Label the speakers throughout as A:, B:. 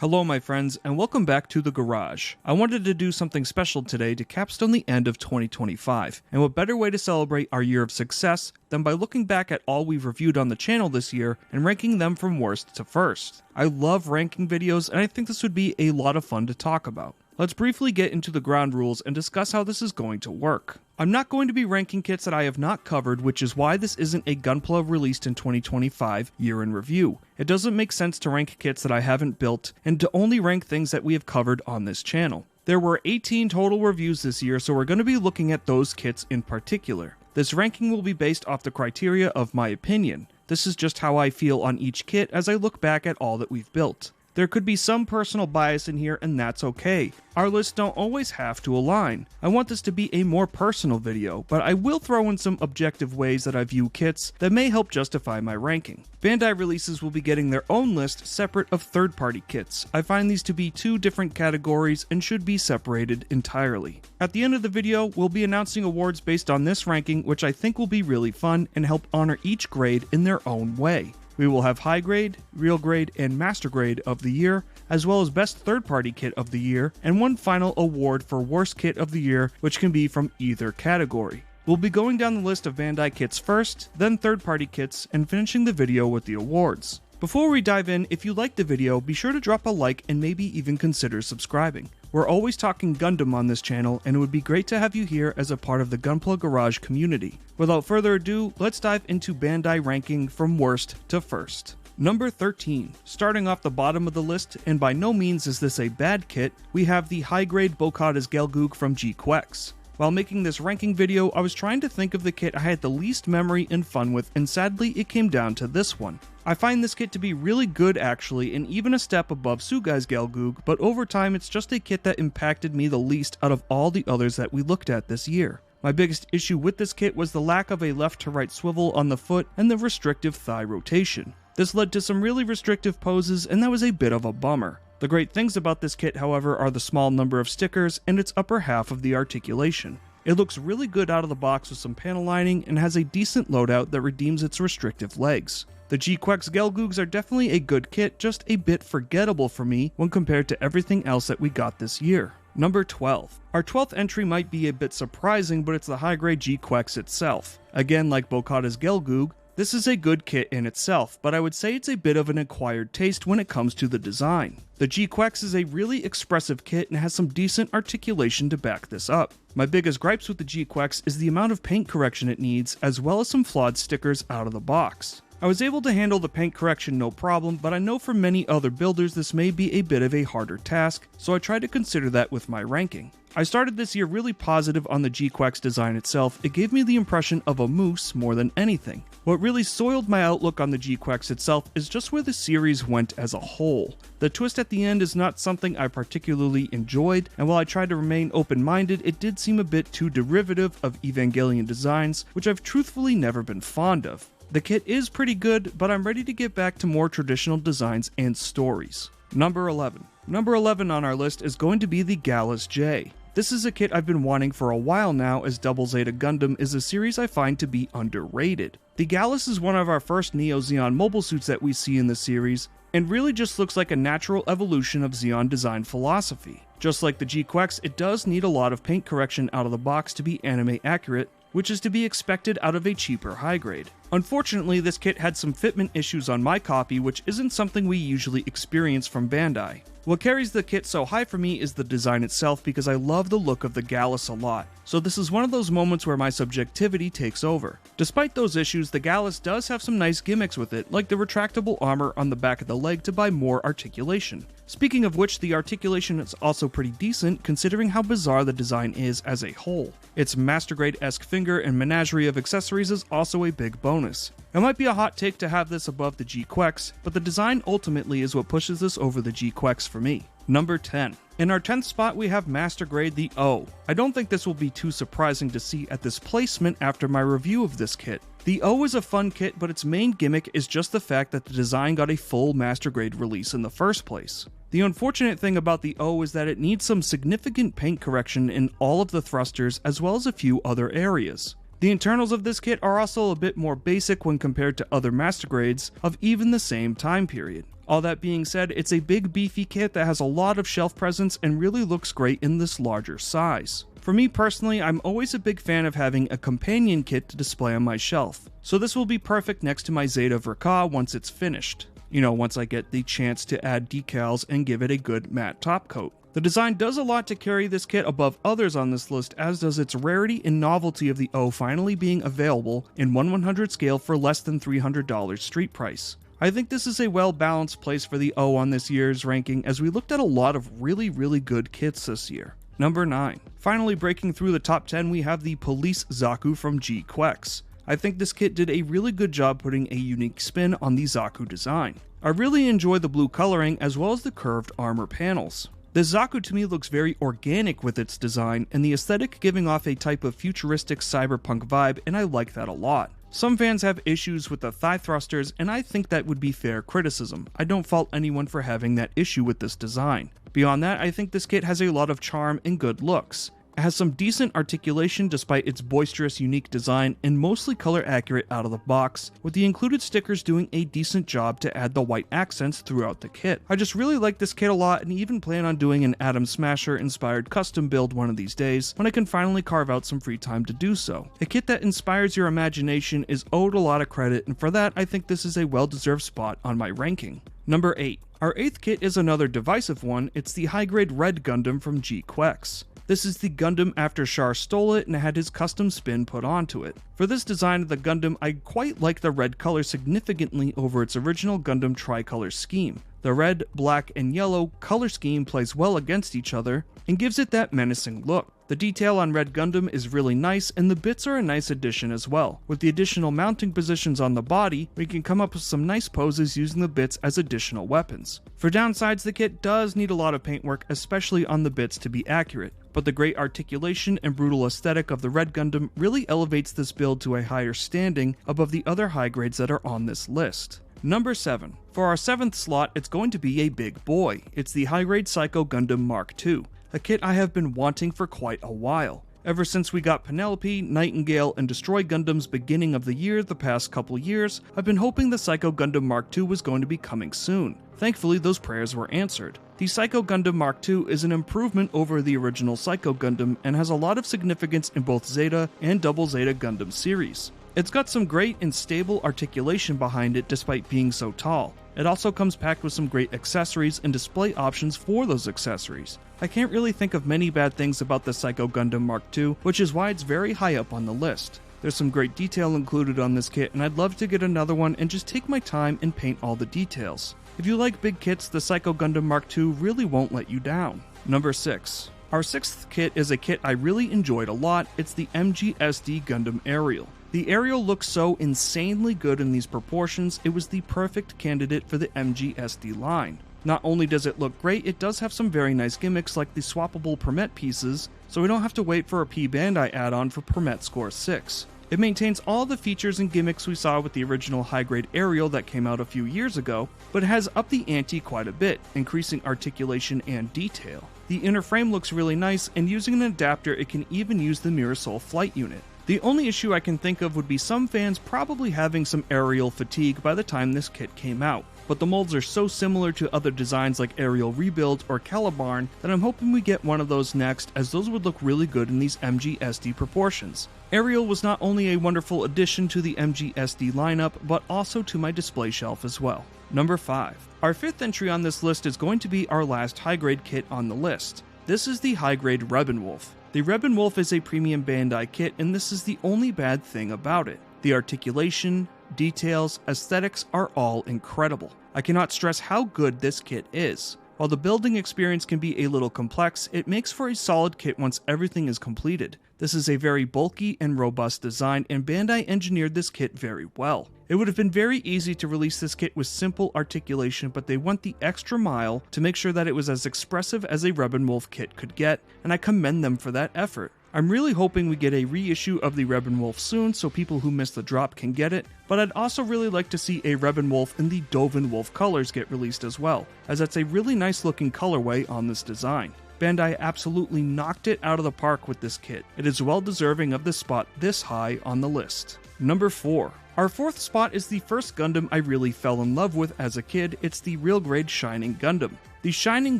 A: Hello my friends, and welcome back to the garage. I wanted to do something special today to capstone the end of 2025, and what better way to celebrate our year of success than by looking back at all we've reviewed on the channel this year and ranking them from worst to first. I love ranking videos, and I think this would be a lot of fun to talk about. Let's briefly get into the ground rules and discuss how this is going to work. I'm not going to be ranking kits that I have not covered, which is why this isn't a Gunpla released in 2025 year in review. It doesn't make sense to rank kits that I haven't built, and to only rank things that we have covered on this channel. There were 18 total reviews this year, so we're going to be looking at those kits in particular. This ranking will be based off the criteria of my opinion. This is just how I feel on each kit as I look back at all that we've built. There could be some personal bias in here, and that's okay. Our lists don't always have to align. I want this to be a more personal video, but I will throw in some objective ways that I view kits that may help justify my ranking. Bandai releases will be getting their own list separate of third-party kits. I find these to be two different categories and should be separated entirely. At the end of the video, we'll be announcing awards based on this ranking, which I think will be really fun and help honor each grade in their own way. We will have High Grade, Real Grade, and Master Grade of the Year, as well as Best Third-Party Kit of the Year, and one final award for Worst Kit of the Year, which can be from either category. We'll be going down the list of Bandai kits first, then third-party kits, and finishing the video with the awards. Before we dive in, if you liked the video, be sure to drop a like and maybe even consider subscribing. We're always talking Gundam on this channel, and it would be great to have you here as a part of the Gunpla Garage community. Without further ado, let's dive into Bandai ranking from worst to first. Number 13. Starting off the bottom of the list, and by no means is this a bad kit, we have the high-grade Bokata's Gelgoog from G-Quex. While making this ranking video, I was trying to think of the kit I had the least memory and fun with, and sadly it came down to this one. I find this kit to be really good actually, and even a step above Sugai's Gelgoog, but over time it's just a kit that impacted me the least out of all the others that we looked at this year. My biggest issue with this kit was the lack of a left to right swivel on the foot and the restrictive thigh rotation. This led to some really restrictive poses, and that was a bit of a bummer. The great things about this kit, however, are the small number of stickers and its upper half of the articulation. It looks really good out of the box with some panel lining and has a decent loadout that redeems its restrictive legs. The G-Quex Gelgoogs are definitely a good kit, just a bit forgettable for me when compared to everything else that we got this year. Number 12. Our 12th entry might be a bit surprising, but it's the high-grade G-Quex itself. Again, like Bokata's Gelgoog, this is a good kit in itself, but I would say it's a bit of an acquired taste when it comes to the design. The G-Quex is a really expressive kit and has some decent articulation to back this up. My biggest gripes with the G-Quex is the amount of paint correction it needs, as well as some flawed stickers out of the box. I was able to handle the paint correction no problem, but I know for many other builders this may be a bit of a harder task, so I tried to consider that with my ranking. I started this year really positive on the G-Quex design itself. It gave me the impression of a moose more than anything. What really soiled my outlook on the G-Quex itself is just where the series went as a whole. The twist at the end is not something I particularly enjoyed, and while I tried to remain open-minded, it did seem a bit too derivative of Evangelion designs, which I've truthfully never been fond of. The kit is pretty good, but I'm ready to get back to more traditional designs and stories. Number 11. Number 11 on our list is going to be the Gallus J. This is a kit I've been wanting for a while now, as Double Zeta Gundam is a series I find to be underrated. The Gallus is one of our first Neo Zeon mobile suits that we see in the series, and really just looks like a natural evolution of Zeon design philosophy. Just like the G-Quex, it does need a lot of paint correction out of the box to be anime accurate, which is to be expected out of a cheaper high grade. Unfortunately, this kit had some fitment issues on my copy, which isn't something we usually experience from Bandai. What carries the kit so high for me is the design itself, because I love the look of the Gallus a lot, so this is one of those moments where my subjectivity takes over. Despite those issues, the Gallus does have some nice gimmicks with it, like the retractable armor on the back of the leg to buy more articulation. Speaking of which, the articulation is also pretty decent considering how bizarre the design is as a whole. Its Master Grade-esque finger and menagerie of accessories is also a big bonus. It might be a hot take to have this above the G-Quex, but the design ultimately is what pushes this over the G-Quex for me. Number 10. In our 10th spot we have Master Grade the O. I don't think this will be too surprising to see at this placement after my review of this kit. The O is a fun kit, but its main gimmick is just the fact that the design got a full Master Grade release in the first place. The unfortunate thing about the O is that it needs some significant paint correction in all of the thrusters as well as a few other areas. The internals of this kit are also a bit more basic when compared to other master grades of even the same time period. All that being said, it's a big beefy kit that has a lot of shelf presence and really looks great in this larger size. For me personally, I'm always a big fan of having a companion kit to display on my shelf, so this will be perfect next to my Zeta Verka once it's finished. Once I get the chance to add decals and give it a good matte top coat. The design does a lot to carry this kit above others on this list, as does its rarity and novelty of the O finally being available in 1/100 scale for less than $300 street price. I think this is a well-balanced place for the O on this year's ranking, as we looked at a lot of really good kits this year. Number 9. Finally breaking through the top 10, we have the Police Zaku from G-Quex. I think this kit did a really good job putting a unique spin on the Zaku design. I really enjoy the blue coloring as well as the curved armor panels. This Zaku to me looks very organic with its design and the aesthetic giving off a type of futuristic cyberpunk vibe, and I like that a lot. Some fans have issues with the thigh thrusters, and I think that would be fair criticism. I don't fault anyone for having that issue with this design. Beyond that, I think this kit has a lot of charm and good looks. It has some decent articulation despite its boisterous, unique design, and mostly color accurate out of the box, with the included stickers doing a decent job to add the white accents throughout the kit. I just really like this kit a lot and even plan on doing an Atom Smasher inspired custom build one of these days when I can finally carve out some free time to do so. A kit that inspires your imagination is owed a lot of credit, and for that I think this is a well-deserved spot on my ranking. Number 8. Our 8th kit is another divisive one. It's the high-grade Red Gundam from G-Quex. This is the Gundam after Char stole it and had his custom spin put onto it. For this design of the Gundam, I quite like the red color significantly over its original Gundam tricolor scheme. The red, black, and yellow color scheme plays well against each other and gives it that menacing look. The detail on Red Gundam is really nice, and the bits are a nice addition as well. With the additional mounting positions on the body, we can come up with some nice poses using the bits as additional weapons. For downsides, the kit does need a lot of paintwork, especially on the bits to be accurate, but the great articulation and brutal aesthetic of the Red Gundam really elevates this build to a higher standing above the other high grades that are on this list. Number 7. For our 7th slot, it's going to be a big boy. It's the high-grade Psycho Gundam Mark II, a kit I have been wanting for quite a while. Ever since we got Penelope, Nightingale, and Destroy Gundam's beginning of the year the past couple years, I've been hoping the Psycho Gundam Mark II was going to be coming soon. Thankfully, those prayers were answered. The Psycho Gundam Mark II is an improvement over the original Psycho Gundam and has a lot of significance in both Zeta and Double Zeta Gundam series. It's got some great and stable articulation behind it despite being so tall. It also comes packed with some great accessories and display options for those accessories. I can't really think of many bad things about the Psycho Gundam Mark II, which is why it's very high up on the list. There's some great detail included on this kit, and I'd love to get another one and just take my time and paint all the details. If you like big kits, the Psycho Gundam Mark II really won't let you down. Number 6. Our 6th kit is a kit I really enjoyed a lot. It's the MGSD Gundam Aerial. The Aerial looks so insanely good in these proportions, it was the perfect candidate for the MGSD line. Not only does it look great, it does have some very nice gimmicks like the swappable permet pieces, so we don't have to wait for a P-bandai add-on for permet score 6. It maintains all the features and gimmicks we saw with the original high-grade Aerial that came out a few years ago, but has upped the ante quite a bit, increasing articulation and detail. The inner frame looks really nice, and using an adapter it can even use the Mirasol flight unit. The only issue I can think of would be some fans probably having some Aerial fatigue by the time this kit came out, but the molds are so similar to other designs like Aerial Rebuild or Calibarn that I'm hoping we get one of those next, as those would look really good in these MGSD proportions. Aerial was not only a wonderful addition to the MGSD lineup, but also to my display shelf as well. Number 5. Our 5th entry on this list is going to be our last high-grade kit on the list. This is the high-grade Rebelwolf. The Rebelwolf is a premium Bandai kit, and this is the only bad thing about it. The articulation, details, aesthetics are all incredible. I cannot stress how good this kit is. While the building experience can be a little complex, it makes for a solid kit once everything is completed. This is a very bulky and robust design, and Bandai engineered this kit very well. It would have been very easy to release this kit with simple articulation, but they went the extra mile to make sure that it was as expressive as a Rebelwolf kit could get, and I commend them for that effort. I'm really hoping we get a reissue of the Rebelwolf soon so people who missed the drop can get it, but I'd also really like to see a Rebelwolf in the Dovenwolf colors get released as well, as that's a really nice looking colorway on this design. Bandai absolutely knocked it out of the park with this kit. It is well deserving of this spot this high on the list. Number 4. Our fourth spot is the first Gundam I really fell in love with as a kid. It's the real grade Shining Gundam. The Shining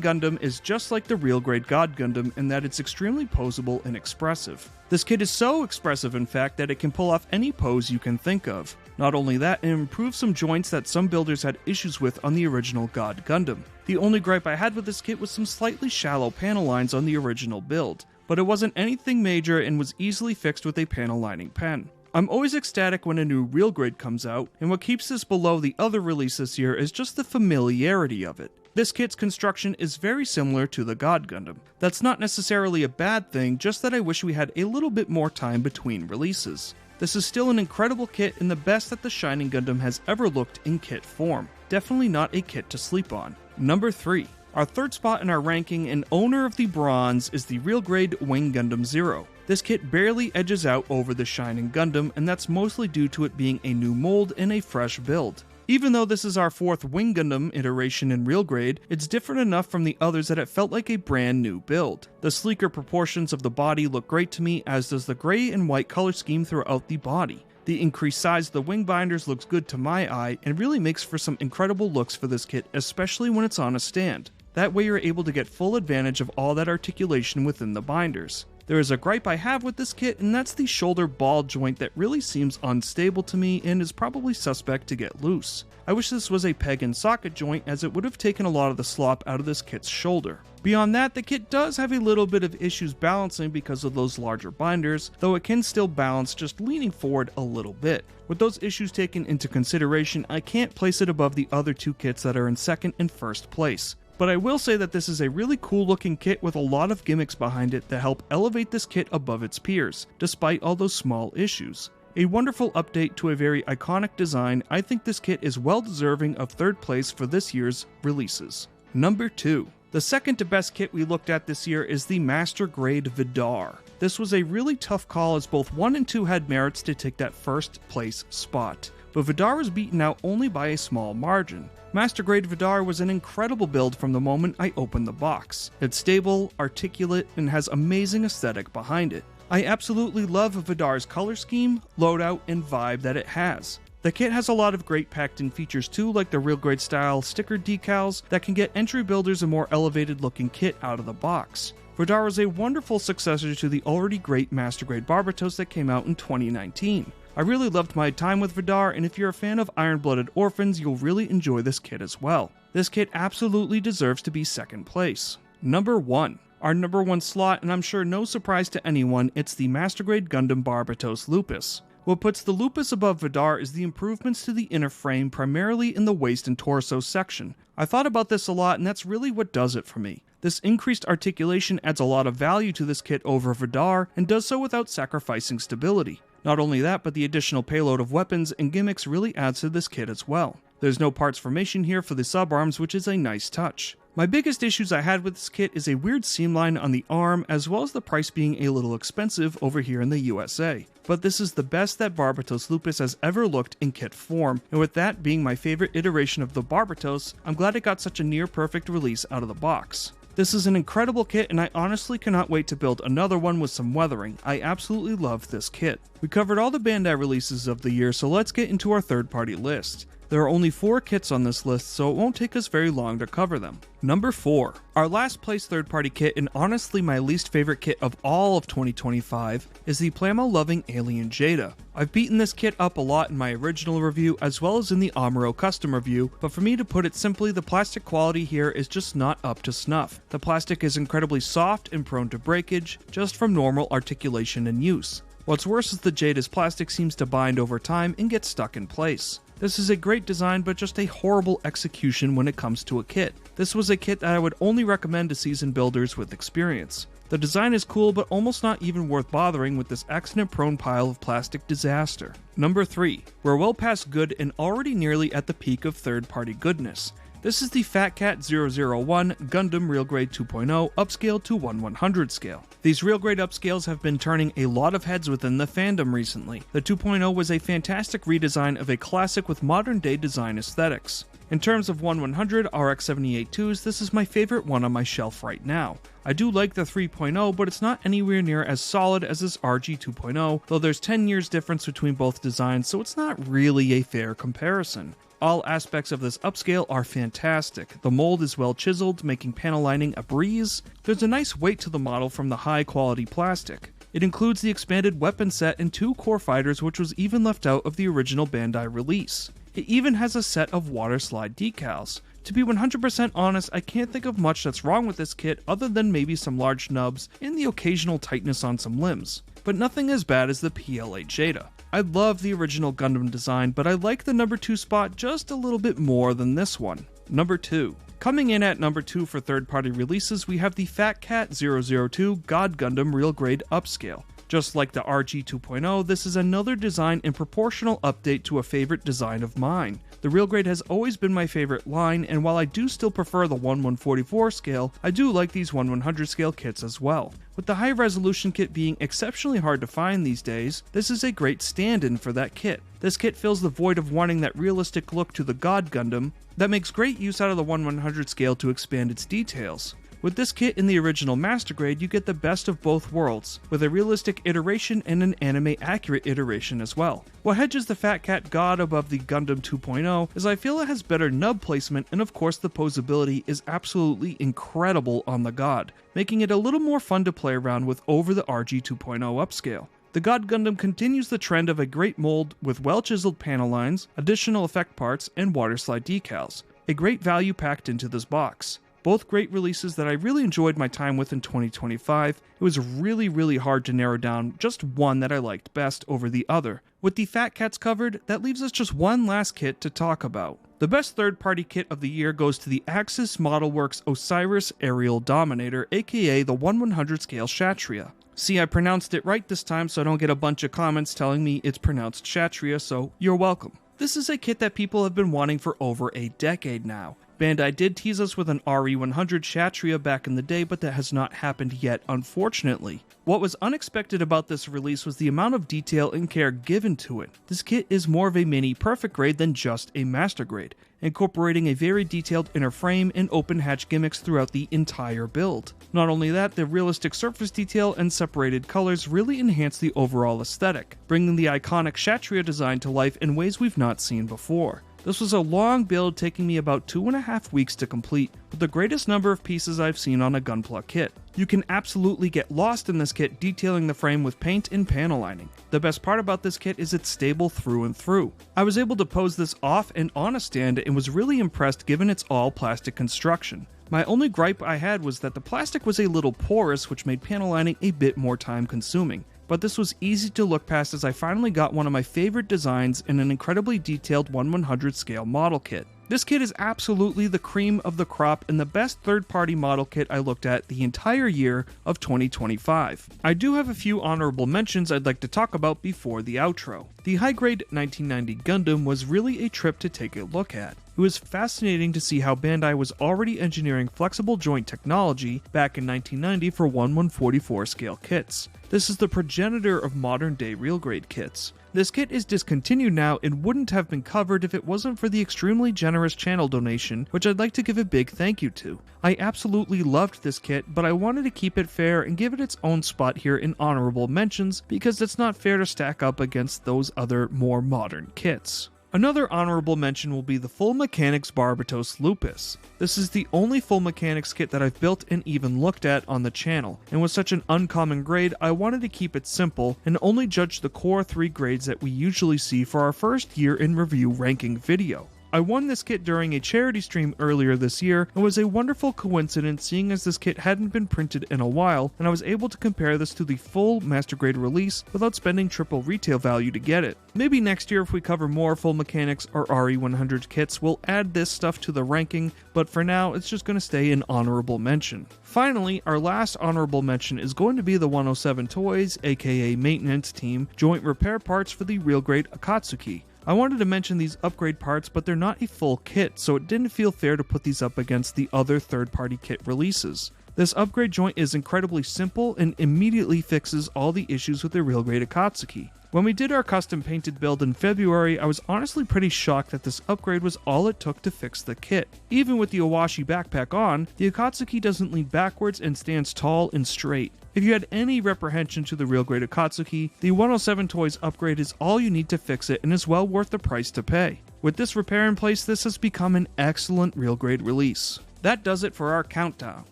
A: Gundam is just like the real grade God Gundam in that it's extremely poseable and expressive. This kit is so expressive in fact that it can pull off any pose you can think of. Not only that, it improves some joints that some builders had issues with on the original God Gundam. The only gripe I had with this kit was some slightly shallow panel lines on the original build, but it wasn't anything major and was easily fixed with a panel lining pen. I'm always ecstatic when a new real grade comes out, and what keeps this below the other release this year is just the familiarity of it. This kit's construction is very similar to the God Gundam. That's not necessarily a bad thing, just that I wish we had a little bit more time between releases. This is still an incredible kit and the best that the Shining Gundam has ever looked in kit form. Definitely not a kit to sleep on. Number 3. Our third spot in our ranking and owner of the bronze is the real grade Wing Gundam Zero. This kit barely edges out over the Shining Gundam, and that's mostly due to it being a new mold and a fresh build. Even though this is our fourth Wing Gundam iteration in real grade, it's different enough from the others that it felt like a brand new build. The sleeker proportions of the body look great to me, as does the gray and white color scheme throughout the body. The increased size of the wing binders looks good to my eye and really makes for some incredible looks for this kit, especially when it's on a stand. That way you're able to get full advantage of all that articulation within the binders. There is a gripe I have with this kit, and that's the shoulder ball joint that really seems unstable to me and is probably suspect to get loose. I wish this was a peg and socket joint, as it would have taken a lot of the slop out of this kit's shoulder. Beyond that, the kit does have a little bit of issues balancing because of those larger binders, though it can still balance just leaning forward a little bit. With those issues taken into consideration, I can't place it above the other two kits that are in second and first place. But I will say that this is a really cool looking kit with a lot of gimmicks behind it that help elevate this kit above its peers, despite all those small issues. A wonderful update to a very iconic design. I think this kit is well deserving of third place for this year's releases. Number 2. The second to best kit we looked at this year is the Master Grade Vidar. This was a really tough call, as both 1 and 2 had merits to take that first place spot, but Vidar was beaten out only by a small margin. Master Grade Vidar was an incredible build from the moment I opened the box. It's stable, articulate, and has amazing aesthetic behind it. I absolutely love Vidar's color scheme, loadout, and vibe that it has. The kit has a lot of great packed-in features too, like the real grade style sticker decals that can get entry builders a more elevated looking kit out of the box. Vidar is a wonderful successor to the already great Master Grade Barbatos that came out in 2019. I really loved my time with Vidar, and if you're a fan of Iron-Blooded Orphans, you'll really enjoy this kit as well. This kit absolutely deserves to be second place. Number 1. Our number 1 slot, and I'm sure no surprise to anyone, it's the Master Grade Gundam Barbatos Lupus. What puts the Lupus above Vidar is the improvements to the inner frame, primarily in the waist and torso section. I thought about this a lot, and that's really what does it for me. This increased articulation adds a lot of value to this kit over Vidar, and does so without sacrificing stability. Not only that, but the additional payload of weapons and gimmicks really adds to this kit as well. There's no parts formation here for the sub-arms, which is a nice touch. My biggest issues I had with this kit is a weird seam line on the arm, as well as the price being a little expensive over here in the USA. But this is the best that Barbatos Lupus has ever looked in kit form, and with that being my favorite iteration of the Barbatos, I'm glad it got such a near perfect release out of the box. This is an incredible kit, and I honestly cannot wait to build another one with some weathering. I absolutely love this kit. We covered all the Bandai releases of the year, so let's get into our third-party list. There are only 4 kits on this list, so it won't take us very long to cover them. Number 4. Our last place third-party kit, and honestly my least favorite kit of all of 2025, is the Plamo Loving Alien Jada. I've beaten this kit up a lot in my original review, as well as in the Amuro custom review, but for me to put it simply, the plastic quality here is just not up to snuff. The plastic is incredibly soft and prone to breakage, just from normal articulation and use. What's worse is the Jada's plastic seems to bind over time and get stuck in place. This is a great design, but just a horrible execution when it comes to a kit. This was a kit that I would only recommend to seasoned builders with experience. The design is cool, but almost not even worth bothering with this accident-prone pile of plastic disaster. Number 3. We're well past good and already nearly at the peak of third-party goodness. This is the Fat Cat 001 Gundam Real Grade 2.0 upscaled to 1/100 scale. These real grade upscales have been turning a lot of heads within the fandom recently. The 2.0 was a fantastic redesign of a classic with modern day design aesthetics. In terms of 1/100 RX-78-2s, this is my favorite one on my shelf right now. I do like the 3.0, but it's not anywhere near as solid as this RG 2.0, though there's 10 years difference between both designs, so it's not really a fair comparison. All aspects of this upscale are fantastic. The mold is well chiseled, making panel lining a breeze. There's a nice weight to the model from the high quality plastic. It includes the expanded weapon set and 2 core fighters, which was even left out of the original Bandai release. It even has a set of water slide decals. To be 100% honest, I can't think of much that's wrong with this kit other than maybe some large nubs and the occasional tightness on some limbs, but nothing as bad as the PLA Jada. I love the original Gundam design, but I like the number 2 spot just a little bit more than this one. Number 2. Coming in at number 2 for third-party releases, we have the Fat Cat 002 God Gundam Real Grade Upscale. Just like the RG 2.0, this is another design and proportional update to a favorite design of mine. The Real Grade has always been my favorite line, and while I do still prefer the 1/144 scale, I do like these 1/100 scale kits as well. With the high resolution kit being exceptionally hard to find these days, this is a great stand-in for that kit. This kit fills the void of wanting that realistic look to the God Gundam that makes great use out of the 1/100 scale to expand its details. With this kit in the original Master Grade, you get the best of both worlds, with a realistic iteration and an anime-accurate iteration as well. What hedges the Fat Cat God above the Gundam 2.0 is I feel it has better nub placement, and of course the posability is absolutely incredible on the God, making it a little more fun to play around with over the RG 2.0 upscale. The God Gundam continues the trend of a great mold with well-chiseled panel lines, additional effect parts, and water slide decals. A great value packed into this box. Both great releases that I really enjoyed my time with in 2025. It was really hard to narrow down just one that I liked best over the other. With the Fat Cats covered, that leaves us just one last kit to talk about. The best third-party kit of the year goes to the Axis Model Works Osiris Aerial Dominator, aka the 1/100 scale Kshatriya. See, I pronounced it right this time, so I don't get a bunch of comments telling me it's pronounced Kshatriya, so you're welcome. This is a kit that people have been wanting for over a decade now. Bandai did tease us with an RE100 Kshatriya back in the day, but that has not happened yet, unfortunately. What was unexpected about this release was the amount of detail and care given to it. This kit is more of a mini perfect grade than just a master grade, incorporating a very detailed inner frame and open hatch gimmicks throughout the entire build. Not only that, the realistic surface detail and separated colors really enhance the overall aesthetic, bringing the iconic Kshatriya design to life in ways we've not seen before. This was a long build taking me about 2.5 weeks to complete, with the greatest number of pieces I've seen on a Gunpla kit. You can absolutely get lost in this kit detailing the frame with paint and panel lining. The best part about this kit is it's stable through and through. I was able to pose this off and on a stand and was really impressed given its all plastic construction. My only gripe I had was that the plastic was a little porous, which made panel lining a bit more time consuming. But this was easy to look past as I finally got one of my favorite designs in an incredibly detailed 1/100 scale model kit. This kit is absolutely the cream of the crop and the best third-party model kit I looked at the entire year of 2025. I do have a few honorable mentions I'd like to talk about before the outro. The high-grade 1990 Gundam was really a trip to take a look at. It was fascinating to see how Bandai was already engineering flexible joint technology back in 1990 for 1/144 scale kits. This is the progenitor of modern-day real-grade kits. This kit is discontinued now and wouldn't have been covered if it wasn't for the extremely generous channel donation, which I'd like to give a big thank you to. I absolutely loved this kit, but I wanted to keep it fair and give it its own spot here in honorable mentions because it's not fair to stack up against those other more modern kits. Another honorable mention will be the Full Mechanics Barbatos Lupus. This is the only Full Mechanics kit that I've built and even looked at on the channel, and with such an uncommon grade, I wanted to keep it simple and only judge the core 3 grades that we usually see for our first year in review ranking video. I won this kit during a charity stream earlier this year, and was a wonderful coincidence seeing as this kit hadn't been printed in a while, and I was able to compare this to the full Master Grade release without spending triple retail value to get it. Maybe next year if we cover more Full Mechanics or RE100 kits, we'll add this stuff to the ranking, but for now it's just going to stay an honorable mention. Finally, our last honorable mention is going to be the 107 Toys, aka Maintenance Team, joint repair parts for the Real Grade Akatsuki. I wanted to mention these upgrade parts, but they're not a full kit, so it didn't feel fair to put these up against the other third-party kit releases. This upgrade joint is incredibly simple and immediately fixes all the issues with the real grade Akatsuki. When we did our custom painted build in February, I was honestly pretty shocked that this upgrade was all it took to fix the kit. Even with the Owashi backpack on, the Akatsuki doesn't lean backwards and stands tall and straight. If you had any reprehension to the real grade Akatsuki, the 107 Toys upgrade is all you need to fix it and is well worth the price to pay. With this repair in place, this has become an excellent real grade release. That does it for our countdown.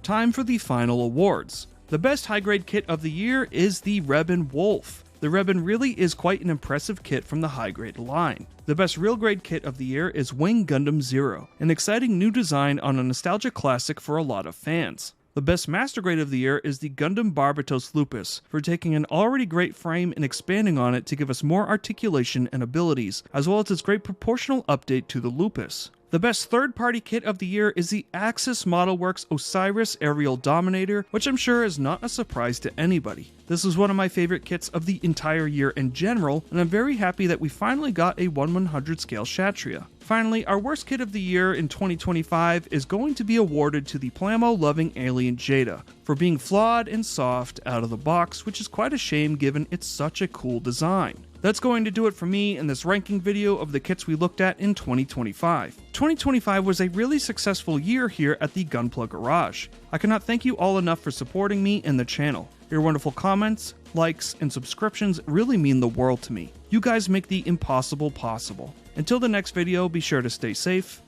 A: Time for the final awards. The best high grade kit of the year is the Rebin Wolf. The Rebin really is quite an impressive kit from the high grade line. The best real grade kit of the year is Wing Gundam Zero, an exciting new design on a nostalgia classic for a lot of fans. The best master grade of the year is the Gundam Barbatos Lupus, for taking an already great frame and expanding on it to give us more articulation and abilities, as well as its great proportional update to the Lupus. The best third-party kit of the year is the Axis Modelworks Osiris Aerial Dominator, which I'm sure is not a surprise to anybody. This is one of my favorite kits of the entire year in general, and I'm very happy that we finally got a 1/100 scale Kshatriya. Finally, our worst kit of the year in 2025 is going to be awarded to the Plamo-loving Alien Jada, for being flawed and soft out of the box, which is quite a shame given it's such a cool design. That's going to do it for me in this ranking video of the kits we looked at in 2025. 2025 was a really successful year here at the Gunpla Garage. I cannot thank you all enough for supporting me and the channel. Your wonderful comments, likes, and subscriptions really mean the world to me. You guys make the impossible possible. Until the next video, be sure to stay safe,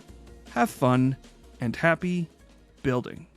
A: have fun, and happy building.